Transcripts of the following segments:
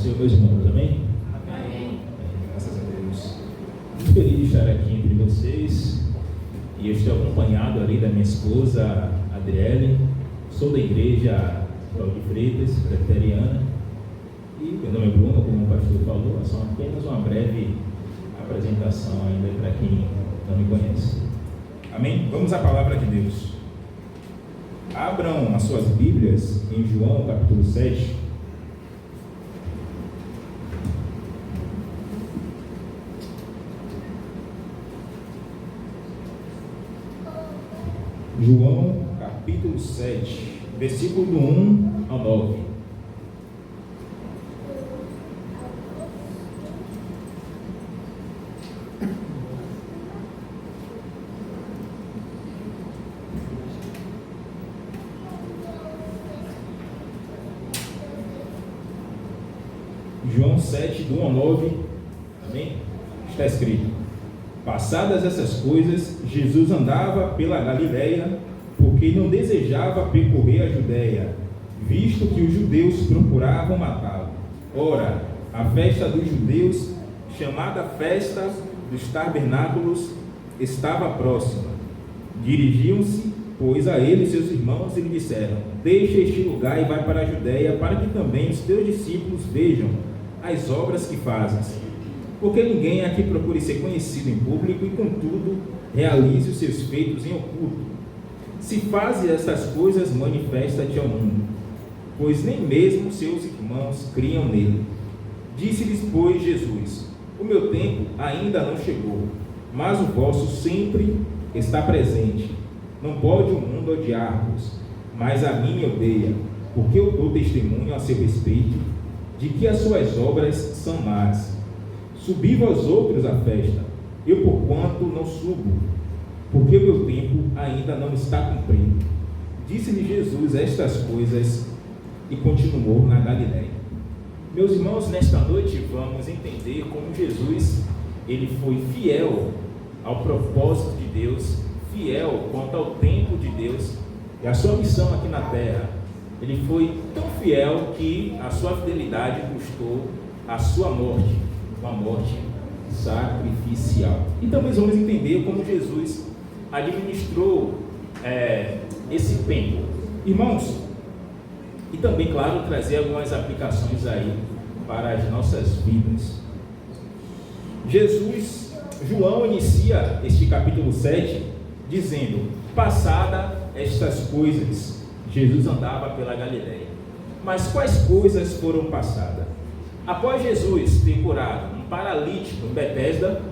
Senhor, meus irmãos, amém? Amém. Graças a Deus. Muito feliz de estar aqui entre vocês. E eu estou acompanhado ali da minha esposa, Adriele. Sou da igreja Paulo de Freitas, presbiteriana. E meu nome é Bruno, como o pastor falou, é só apenas uma breve apresentação ainda para quem não me conhece. Amém? Vamos à palavra de Deus. Abram as suas Bíblias em João capítulo 7. João capítulo 7, versículo do 1 ao 9. João 7, do 1 ao 9, amém? Está escrito: passadas essas coisas, Jesus andava pela Galileia, porque não desejava percorrer a Judéia, visto que os judeus procuravam matá-lo. Ora, a festa dos judeus, chamada festa dos tabernáculos, estava próxima. Dirigiam-se, pois, a ele seus irmãos e lhe disseram: deixa este lugar e vai para a Judéia, para que também os teus discípulos vejam as obras que fazes. Porque ninguém aqui procure ser conhecido em público e, contudo, realize os seus feitos em oculto. Se fazes estas coisas, manifesta-te ao mundo, pois nem mesmo seus irmãos criam nele. Disse-lhes, pois, Jesus: o meu tempo ainda não chegou, mas o vosso sempre está presente. Não pode o mundo odiar-vos, mas a mim me odeia, porque eu dou testemunho a seu respeito de que as suas obras são más. Subi vós outros à festa, eu porquanto não subo, porque o meu tempo ainda não está cumprido. Disse-lhe Jesus estas coisas e continuou na Galileia. Meus irmãos, nesta noite vamos entender como Jesus ele foi fiel ao propósito de Deus, fiel quanto ao tempo de Deus e a sua missão aqui na terra. Ele foi tão fiel que a sua fidelidade custou a sua morte, uma morte sacrificial. Então nós vamos entender como Jesus administrou esse tempo, irmãos, e também, claro, trazer algumas aplicações aí para as nossas vidas. João inicia este capítulo 7 dizendo: passada estas coisas, Jesus andava pela Galileia. Mas quais coisas foram passadas? Após Jesus ter curado um paralítico em Betesda,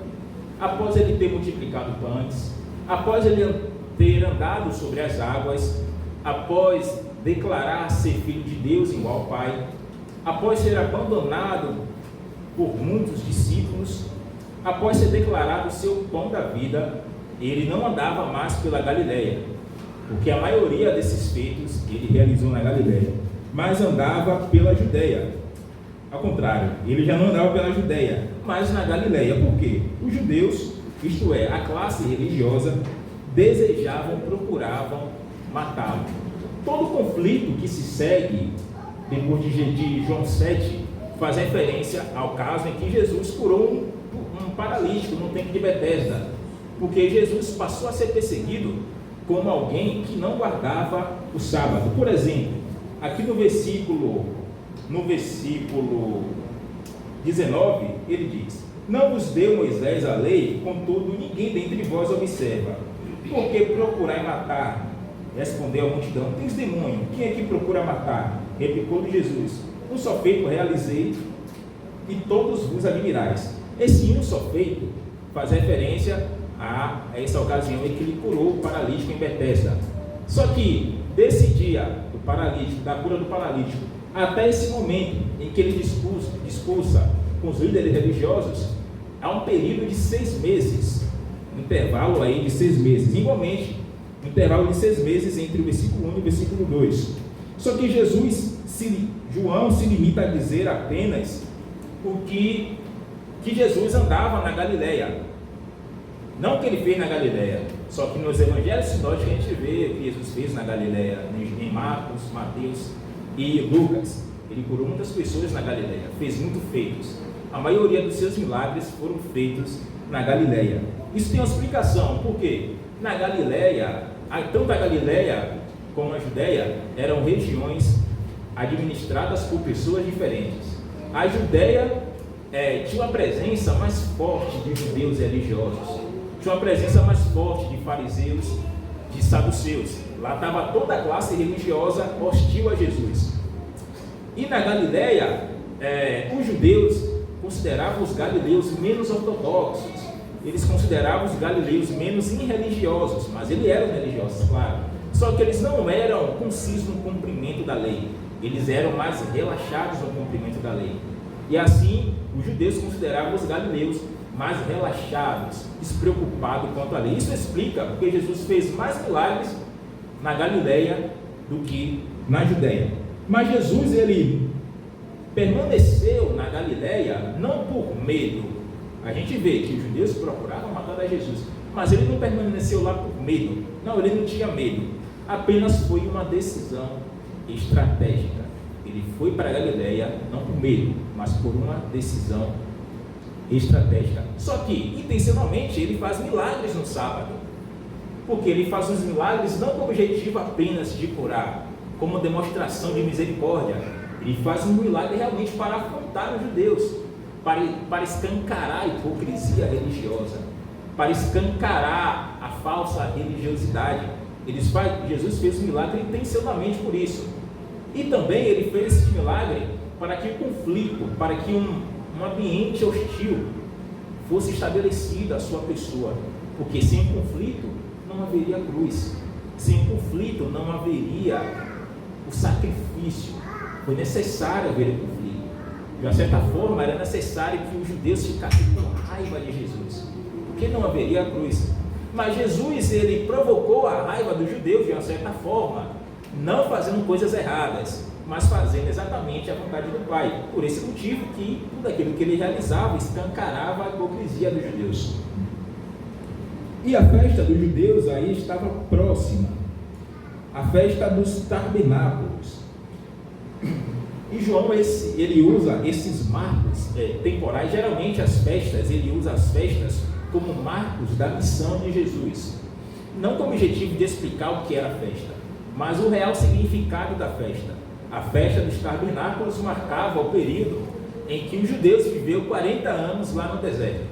após ele ter multiplicado pães, após ele ter andado sobre as águas, após declarar ser filho de Deus igual ao Pai, após ser abandonado por muitos discípulos, após ser declarado seu pão da vida, ele não andava mais pela Galileia, porque a maioria desses feitos ele realizou na Galileia, mas andava pela Judéia. Ao contrário, ele já não andava pela Judéia, mas na Galileia. Por quê? Os judeus, isto é, a classe religiosa, desejavam, procuravam matá-lo. Todo conflito que se segue depois de João 7 faz referência ao caso em que Jesus curou um paralítico no templo de Betesda, porque Jesus passou a ser perseguido como alguém que não guardava o sábado. Por exemplo, aqui no versículo 19, ele diz: não vos deu Moisés a lei, contudo ninguém dentre vós observa. Por que procurai matar? Respondeu a multidão: tens demônio, quem é que procura matar? Replicou-lhe Jesus: um só feito realizei, e todos vos admirais. Esse um só feito faz referência a essa ocasião em que ele curou o paralítico em Betesda. Só que desse dia do paralítico, da cura do paralítico, até esse momento em que ele discursa com os líderes religiosos, há um período de 6 meses, um intervalo aí de 6 meses, igualmente um intervalo de 6 meses entre o versículo 1 e o versículo 2. Só que João se limita a dizer apenas o que Jesus andava na Galileia, não o que ele fez na Galileia. Só que nos evangelhos sinóticos a gente vê o que Jesus fez na Galileia, em Marcos, Mateus e Lucas. Ele curou muitas pessoas na Galileia, fez muitos feitos. A maioria dos seus milagres foram feitos na Galileia. Isso tem uma explicação, porque na Galileia, tanto a Galileia como a Judéia eram regiões administradas por pessoas diferentes. A Judéia tinha uma presença mais forte de judeus religiosos, tinha uma presença mais forte de fariseus, de saduceus. Lá estava toda a classe religiosa hostil a Jesus. E na Galileia, os judeus consideravam os galileus menos ortodoxos, eles consideravam os galileus menos irreligiosos, mas eles eram religiosos, claro. Só que eles não eram concisos no cumprimento da lei, eles eram mais relaxados no cumprimento da lei. E assim, os judeus consideravam os galileus mais relaxados, despreocupados quanto à lei. Isso explica porque Jesus fez mais milagres na Galileia do que na Judéia. Mas Jesus, ele permaneceu na Galileia não por medo. A gente vê que os judeus procuraram matar a Jesus, mas ele não permaneceu lá por medo. Não, ele não tinha medo. Apenas foi uma decisão estratégica. Ele foi para a Galileia não por medo, mas por uma decisão estratégica. Só que, intencionalmente, ele faz milagres no sábado. Porque ele faz os milagres não com o objetivo apenas de curar, como demonstração de misericórdia. Ele faz um milagre realmente para afrontar os judeus, para escancarar a hipocrisia religiosa, para escancarar a falsa religiosidade. Jesus fez um milagre intencionalmente por isso. E também ele fez esse milagre para que o conflito, para que um ambiente hostil fosse estabelecido à sua pessoa. Porque sem conflito não haveria cruz, sem conflito não haveria o sacrifício. Foi necessário haver o conflito. De uma certa forma, era necessário que os judeus ficassem com raiva de Jesus, porque não haveria a cruz. Mas Jesus, ele provocou a raiva dos judeus de uma certa forma, não fazendo coisas erradas, mas fazendo exatamente a vontade do Pai. Por esse motivo que tudo aquilo que ele realizava escancarava a hipocrisia dos judeus. E a festa dos judeus aí estava próxima, a festa dos tabernáculos. E João, ele usa esses marcos temporais. Geralmente ele usa as festas como marcos da missão de Jesus, não com o objetivo de explicar o que era a festa, mas o real significado da festa. A festa dos tabernáculos marcava o período em que os judeus viveram 40 anos lá no deserto,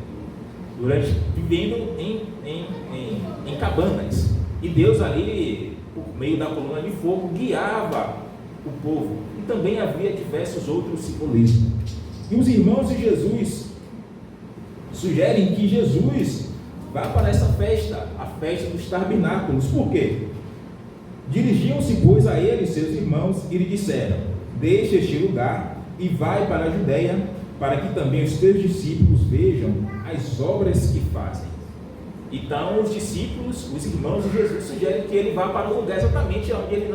vivendo em cabanas, e Deus ali, por meio da coluna de fogo, guiava o povo. E também havia diversos outros simbolismos. E os irmãos de Jesus sugerem que Jesus vá para essa festa, a festa dos tabernáculos. Por quê? Dirigiam-se, pois, a ele, seus irmãos, e lhe disseram: deixa este lugar e vai para a Judéia, para que também os teus discípulos vejam as obras que fazem. Então, os discípulos, os irmãos de Jesus, sugerem que ele vá para um lugar exatamente onde ele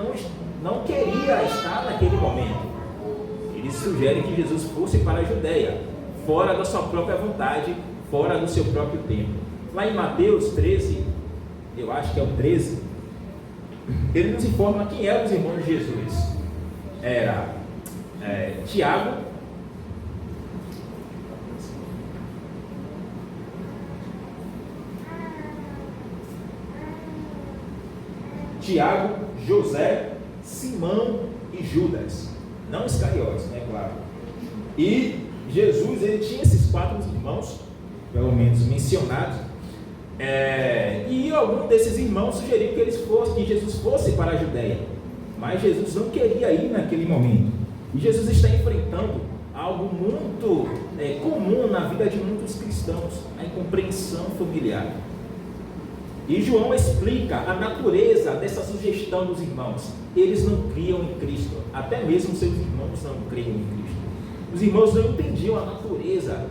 não queria estar naquele momento. Eles sugerem que Jesus fosse para a Judéia, fora da sua própria vontade, fora do seu próprio tempo. Lá em Mateus 13, eu acho que é o 13, ele nos informa quem eram os irmãos de Jesus. Era Tiago, José, Simão e Judas, não Iscariotes, né, claro. E Jesus, ele tinha esses 4 irmãos, pelo menos mencionados, e algum desses irmãos sugeriu que Jesus fosse para a Judéia, mas Jesus não queria ir naquele momento. E Jesus está enfrentando algo muito comum na vida de muitos cristãos, a incompreensão familiar. E João explica a natureza dessa sugestão dos irmãos. Eles não criam em Cristo, até mesmo seus irmãos não criam em Cristo. Os irmãos não entendiam a natureza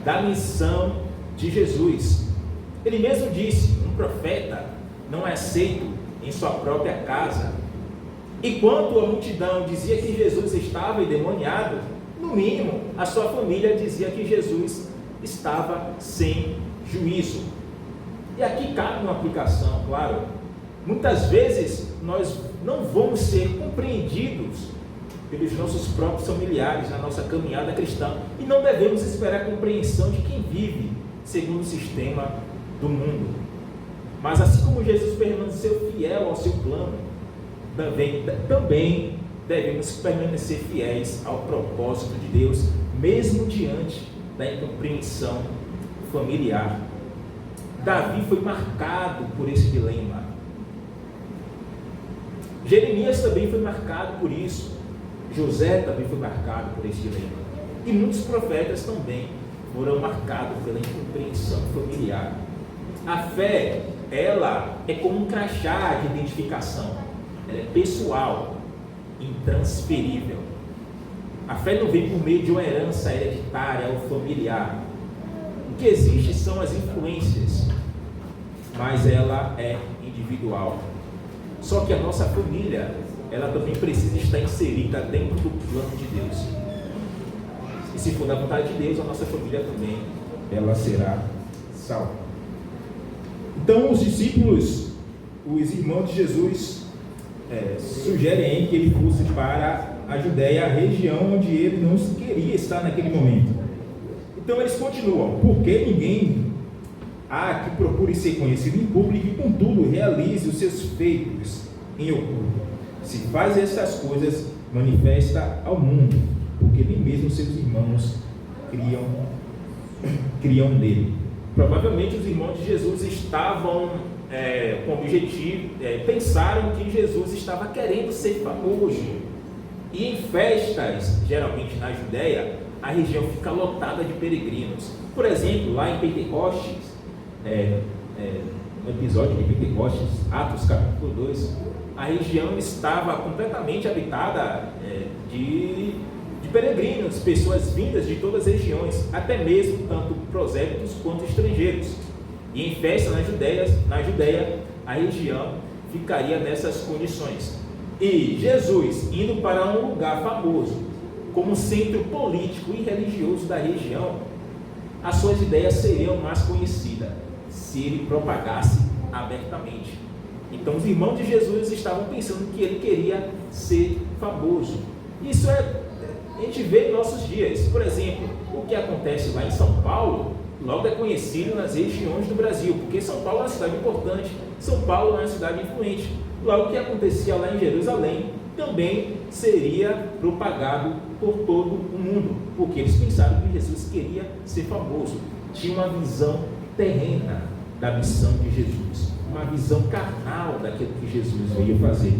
da missão de Jesus. Ele mesmo disse: um profeta não é aceito em sua própria casa. E quando a multidão dizia que Jesus estava endemoniado, no mínimo a sua família dizia que Jesus estava sem juízo. E aqui cabe uma aplicação, claro. Muitas vezes nós não vamos ser compreendidos pelos nossos próprios familiares na nossa caminhada cristã, e não devemos esperar a compreensão de quem vive segundo o sistema do mundo. Mas assim como Jesus permaneceu fiel ao seu plano, também devemos permanecer fiéis ao propósito de Deus, mesmo diante da incompreensão familiar. Davi foi marcado por esse dilema. Jeremias também foi marcado por isso. José também foi marcado por esse dilema. E muitos profetas também foram marcados pela incompreensão familiar. A fé, ela é como um crachá de identificação. Ela é pessoal, intransferível. A fé não vem por meio de uma herança hereditária ou familiar. O que existe são as influências, mas ela é individual. Só que a nossa família, ela também precisa estar inserida dentro do plano de Deus. E se for da vontade de Deus, a nossa família também, ela será salva. Então os discípulos, os irmãos de Jesus, sugerem que ele fosse para a Judéia, a região onde ele não queria estar naquele momento. Então eles continuam: porque ninguém há que procure ser conhecido em público e contudo realize os seus feitos em oculto. Se faz estas coisas, manifesta ao mundo, porque nem mesmo seus irmãos criam nele. Provavelmente os irmãos de Jesus estavam com o objetivo, pensaram que Jesus estava querendo ser famoso. E em festas, geralmente na Judéia, a região fica lotada de peregrinos. Por exemplo, lá em Pentecostes, no episódio de Pentecostes, Atos capítulo 2, a região estava completamente habitada de peregrinos, pessoas vindas de todas as regiões, até mesmo tanto prosélitos quanto estrangeiros. E em festa na Judéia, a região ficaria nessas condições. E Jesus, indo para um lugar famoso, como centro político e religioso da região, as suas ideias seriam mais conhecidas se ele propagasse abertamente. Então os irmãos de Jesus estavam pensando que ele queria ser famoso. Isso a gente vê em nossos dias. Por exemplo, o que acontece lá em São Paulo, logo é conhecido nas regiões do Brasil, porque São Paulo é uma cidade importante, São Paulo é uma cidade influente. Logo, o que acontecia lá em Jerusalém também seria propagado por todo o mundo, porque eles pensaram que Jesus queria ser famoso. Tinha uma visão terrena da missão de Jesus, uma visão carnal daquilo que Jesus veio fazer.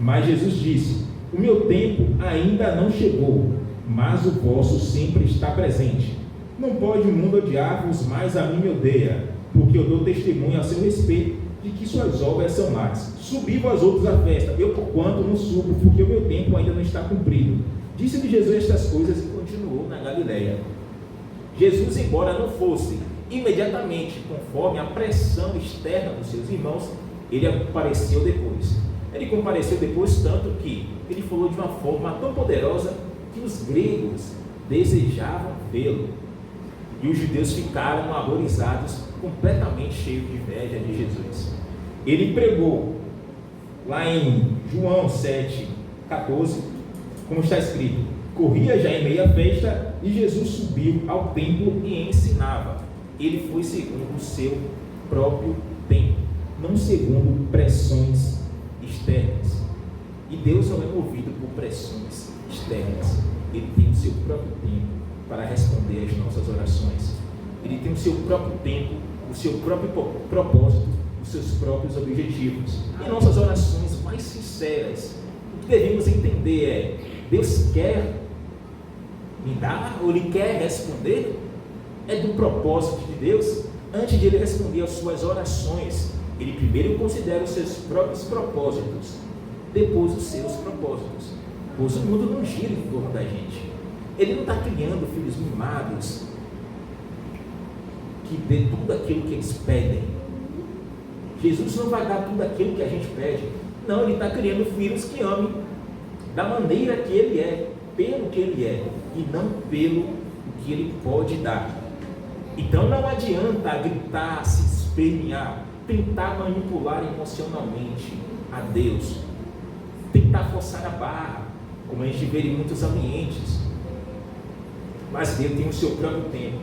Mas Jesus disse: o meu tempo ainda não chegou, mas o vosso sempre está presente. Não pode o mundo odiar-vos, mas a mim me odeia, porque eu dou testemunho a seu respeito de que suas obras são más. Subi vós outros à festa, eu porquanto não subo, porque o meu tempo ainda não está cumprido. Disse-lhe Jesus estas coisas e continuou na Galileia. Jesus, embora não fosse imediatamente conforme a pressão externa dos seus irmãos, ele compareceu depois. Ele compareceu depois tanto que ele falou de uma forma tão poderosa que os gregos desejavam vê-lo. E os judeus ficaram horrorizados, completamente cheios de inveja de Jesus. Ele pregou lá em João 7,14, como está escrito: corria já em meia festa e Jesus subiu ao templo e ensinava. Ele foi segundo o seu próprio tempo, não segundo pressões externas. E Deus não é movido por pressões externas. Ele tem o seu próprio tempo para responder às nossas orações. Ele tem o seu próprio tempo, o seu próprio propósito, os seus próprios objetivos. E nossas orações mais sinceras, o que devemos entender é: Deus quer me dar, ou Ele quer responder? É do propósito de Deus. Antes de Ele responder às suas orações, Ele primeiro considera os seus próprios propósitos, depois os seus propósitos. Pois o mundo não gira em torno da gente. Ele não está criando filhos mimados que dê tudo aquilo que eles pedem. Jesus não vai dar tudo aquilo que a gente pede. Não, Ele está criando filhos que amem da maneira que Ele é, pelo que Ele é, e não pelo que Ele pode dar. Então não adianta gritar, se espernear, tentar manipular emocionalmente a Deus, tentar forçar a barra. como a gente vê em muitos ambientes. Mas Deus tem o seu próprio tempo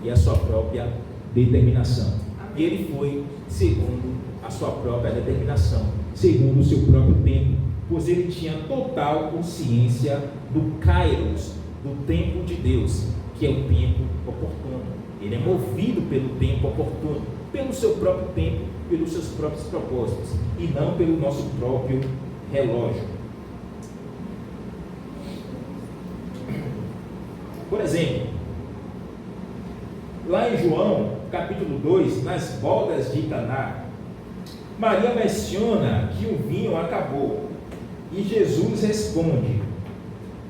e a sua própria determinação. E Ele foi segundo a sua própria determinação, segundo o seu próprio tempo, pois Ele tinha total consciência do Kairos, do tempo de Deus, que é o tempo oportuno. Ele é movido pelo tempo oportuno, pelo seu próprio tempo, pelos seus próprios propósitos, e não pelo nosso próprio relógio. Por exemplo, lá em João, capítulo 2, nas bodas de Caná, Maria menciona que o vinho acabou, e Jesus responde: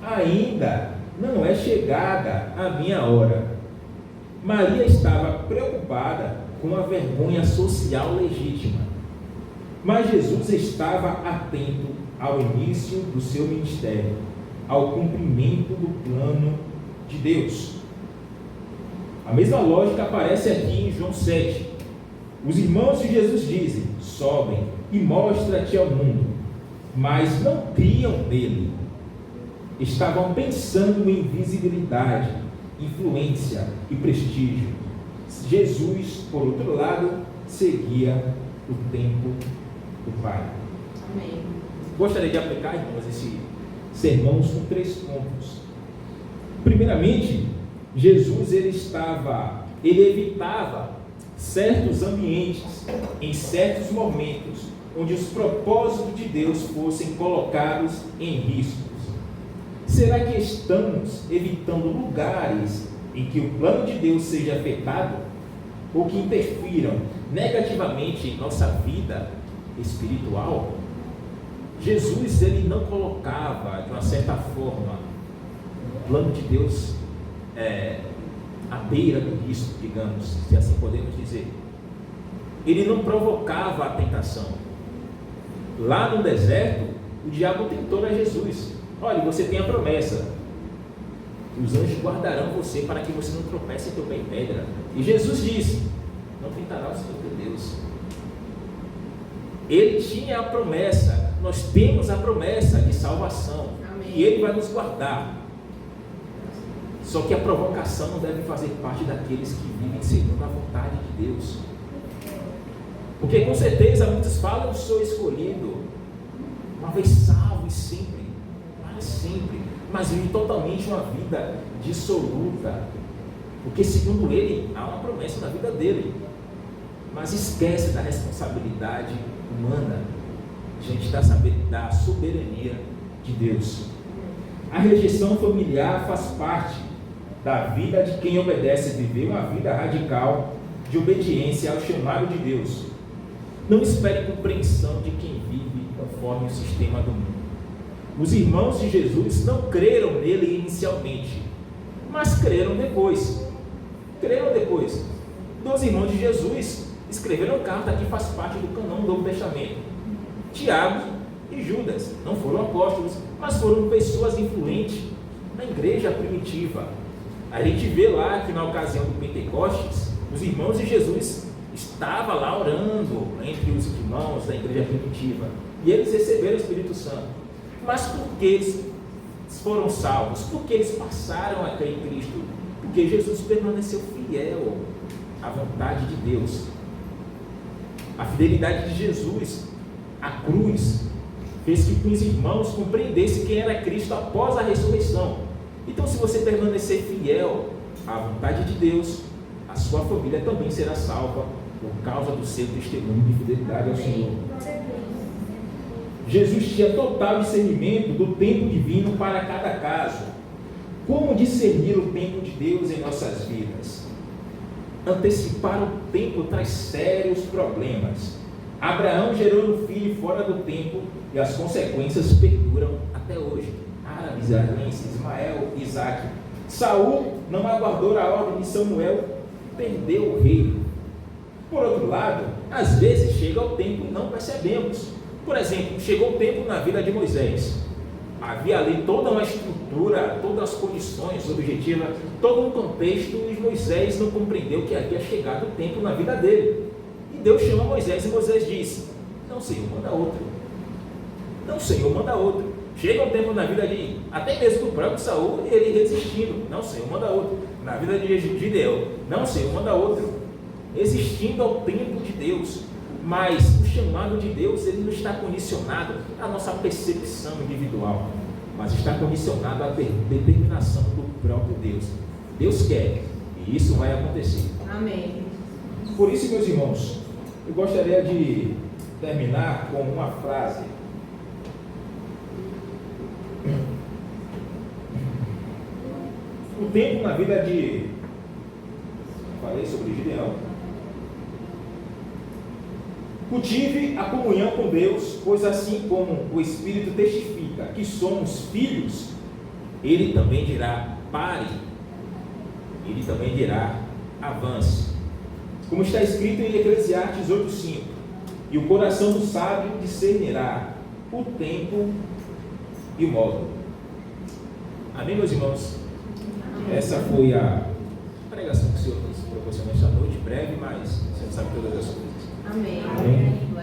ainda não é chegada a minha hora. Maria estava preocupada com a vergonha social legítima, mas Jesus estava atento ao início do seu ministério, ao cumprimento do plano de Deus. A mesma lógica aparece aqui em João 7. Os irmãos de Jesus dizem: sobem e mostra-te ao mundo, mas não criam nele. Estavam pensando em visibilidade, influência e prestígio. Jesus, por outro lado, seguia o tempo do Pai. Amém. Gostaria de aplicar, irmãos, esse sermão com 3 pontos. Primeiramente, Jesus ele evitava certos ambientes, em certos momentos, onde os propósitos de Deus fossem colocados em riscos. Será que estamos evitando lugares em que o plano de Deus seja afetado ou que interfiram negativamente em nossa vida espiritual? Jesus ele não colocava, de uma certa forma, o plano de Deus à beira do risco, digamos, se assim podemos dizer. Ele não provocava a tentação. Lá no deserto, o diabo tentou a Jesus: olha, você tem a promessa, os anjos guardarão você para que você não tropece em teu pé em pedra. E Jesus disse: não tentará o Senhor teu Deus. Ele tinha a promessa, nós temos a promessa de salvação. Amém. E Ele vai nos guardar. Só que a provocação não deve fazer parte daqueles que vivem segundo a vontade de Deus. Porque com certeza muitos falam: eu sou escolhido, uma vez salvo e sempre, para sempre, mas vive totalmente uma vida dissoluta, porque segundo ele há uma promessa na vida dele, mas esquece da responsabilidade humana diante da soberania de Deus. A rejeição familiar faz parte da vida de quem obedece viver uma vida radical de obediência ao chamado de Deus. Não espere compreensão de quem vive conforme o sistema do mundo. Os irmãos de Jesus não creram nele inicialmente, mas creram depois. Dos irmãos de Jesus escreveram carta que faz parte do canão do Novo Testamento. Tiago e Judas não foram apóstolos, mas foram pessoas influentes na igreja primitiva. A gente vê lá que na ocasião do Pentecostes, os irmãos de Jesus estavam lá orando entre os irmãos da igreja primitiva, e eles receberam o Espírito Santo. Mas por que eles foram salvos? Porque eles passaram a crer em Cristo, porque Jesus permaneceu fiel à vontade de Deus. A fidelidade de Jesus à cruz fez que os irmãos compreendessem quem era Cristo após a ressurreição. Então, se você permanecer fiel à vontade de Deus, a sua família também será salva por causa do seu testemunho de fidelidade ao Senhor. Jesus tinha total discernimento do tempo divino para cada caso. Como discernir o tempo de Deus em nossas vidas? Antecipar o tempo traz sérios problemas. Abraão gerou um filho fora do tempo e as consequências perduram até hoje. Árabes, israelenses, Ismael, Isaac. Saul não aguardou a ordem de Samuel, perdeu o reino. Por outro lado, às vezes chega o tempo e não percebemos. Por exemplo, chegou o tempo na vida de Moisés. Havia ali toda uma estrutura, todas as condições objetivas, todo um contexto, e Moisés não compreendeu que havia chegado o tempo na vida dele. E Deus chama Moisés e Moisés disse: não, Senhor, manda outro. Não, Senhor, manda outro. Chega um tempo na vida de, até mesmo do próprio Saul, ele resistindo. Não, Senhor, manda outro. Na vida de Gideão, não, Senhor, manda outro. Resistindo ao tempo de Deus. Mas o chamado de Deus, ele não está condicionado à nossa percepção individual, mas está condicionado à determinação do próprio Deus. Deus quer, e isso vai acontecer. Amém. Por isso, meus irmãos, eu gostaria de terminar com uma frase. O tempo na vida de... Falei sobre Gideão. Cultive a comunhão com Deus, pois assim como o Espírito testifica que somos filhos, ele também dirá: pare, ele também dirá: avance. Como está escrito em Eclesiastes 8:5, e o coração do sábio discernirá o tempo e o modo. Amém, meus irmãos? Amém. Essa foi a pregação que o Senhor nos proporcionou esta noite, breve, mas o Senhor sabe todas as coisas. Amém. Amém.